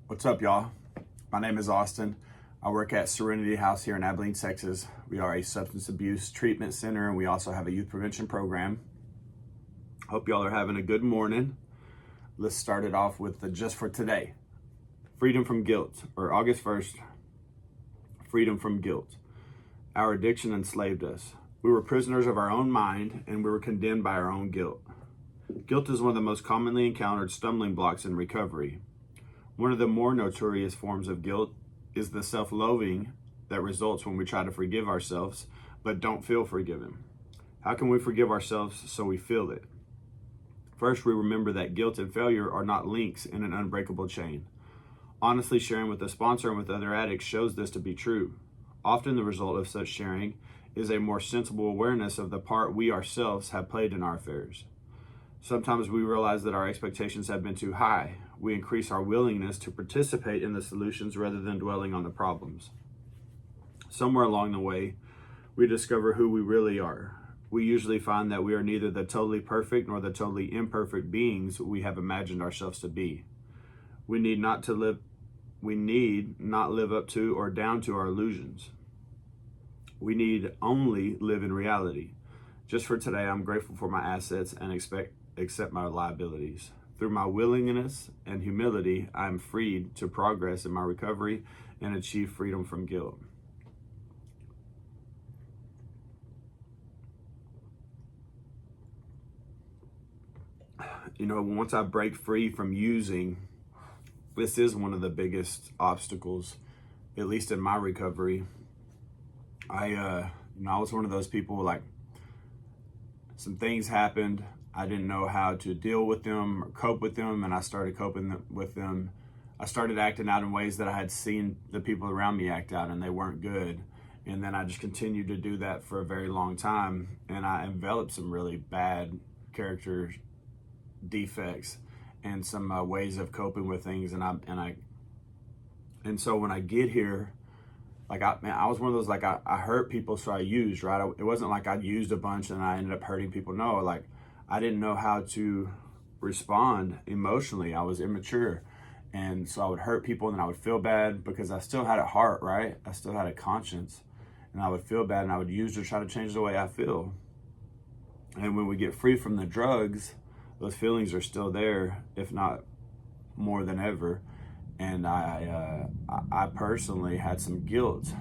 What's up, y'all? My name is Austin. I work at Serenity House here in Abilene, Texas. We are a substance abuse treatment center, and we also have a youth prevention program. Hope y'all are having a good morning. Let's start it off with the just for today. Freedom from guilt, or August 1st, freedom from guilt. Our addiction enslaved us. We were prisoners of our own mind, and we were condemned by our own guilt. Guilt is one of the most commonly encountered stumbling blocks in recovery. One of the more notorious forms of guilt is the self-loathing that results when we try to forgive ourselves but don't feel forgiven. How can we forgive ourselves so we feel it? First, we remember that guilt and failure are not links in an unbreakable chain. Honestly sharing with a sponsor and with other addicts shows this to be true. Often the result of such sharing is a more sensible awareness of the part we ourselves have played in our affairs. Sometimes we realize that our expectations have been too high. We increase our willingness to participate in the solutions rather than dwelling on the problems. Somewhere along the way, we discover who we really are. We usually find that we are neither the totally perfect nor the totally imperfect beings we have imagined ourselves to be. We need not live up to or down to our illusions. We need only live in reality. Just for today, I'm grateful for my assets and accept my liabilities. Through my willingness and humility, I am freed to progress in my recovery and achieve freedom from guilt. Once I break free from using, this is one of the biggest obstacles, at least in my recovery. I was one of those people, like, some things happened. I didn't know how to deal with them or cope with them, and I started coping with them. I started acting out in ways that I had seen the people around me act out, and they weren't good. And then I just continued to do that for a very long time, and I enveloped some really bad character defects and some ways of coping with things. And so when I get here, I was one of those, I hurt people, so I used, right? It wasn't like I used a bunch and I ended up hurting people. No, I didn't know how to respond emotionally. I was immature. And so I would hurt people and then I would feel bad because I still had a heart, right? I still had a conscience. And I would feel bad and I would use to try to change the way I feel. And when we get free from the drugs, those feelings are still there, if not more than ever. And I personally had some guilt.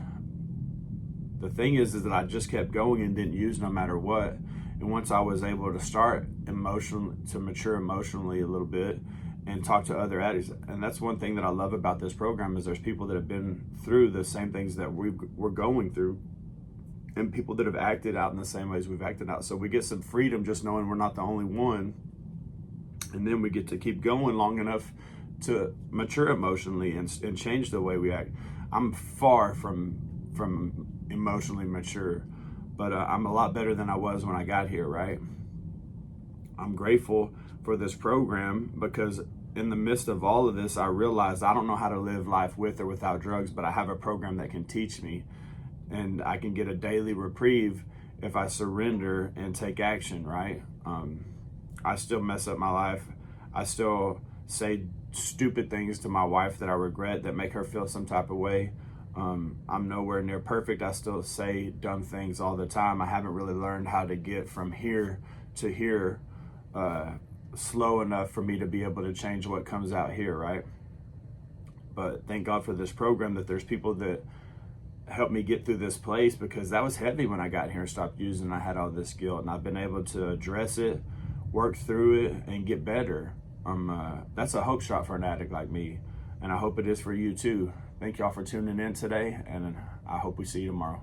The thing is that I just kept going and didn't use no matter what. And once I was able to start to mature emotionally a little bit and talk to other addicts, and that's one thing that I love about this program is there's people that have been through the same things that we're going through, and people that have acted out in the same ways we've acted out. So we get some freedom just knowing we're not the only one, and then we get to keep going long enough to mature emotionally and change the way we act. I'm far from emotionally mature, but I'm a lot better than I was when I got here, right? I'm grateful for this program because in the midst of all of this, I realized I don't know how to live life with or without drugs, but I have a program that can teach me, and I can get a daily reprieve if I surrender and take action, right? I still mess up my life. I still say stupid things to my wife that I regret, that make her feel some type of way. I'm nowhere near perfect. I still say dumb things all the time. I haven't really learned how to get from here to here slow enough for me to be able to change what comes out here, right? But thank God for this program, that there's people that help me get through this place, because that was heavy when I got here and stopped using. I had all this guilt, and I've been able to address it, work through it, and get better. That's a hope shot for an addict like me, and I hope it is for you too. Thank y'all for tuning in today, and I hope we see you tomorrow.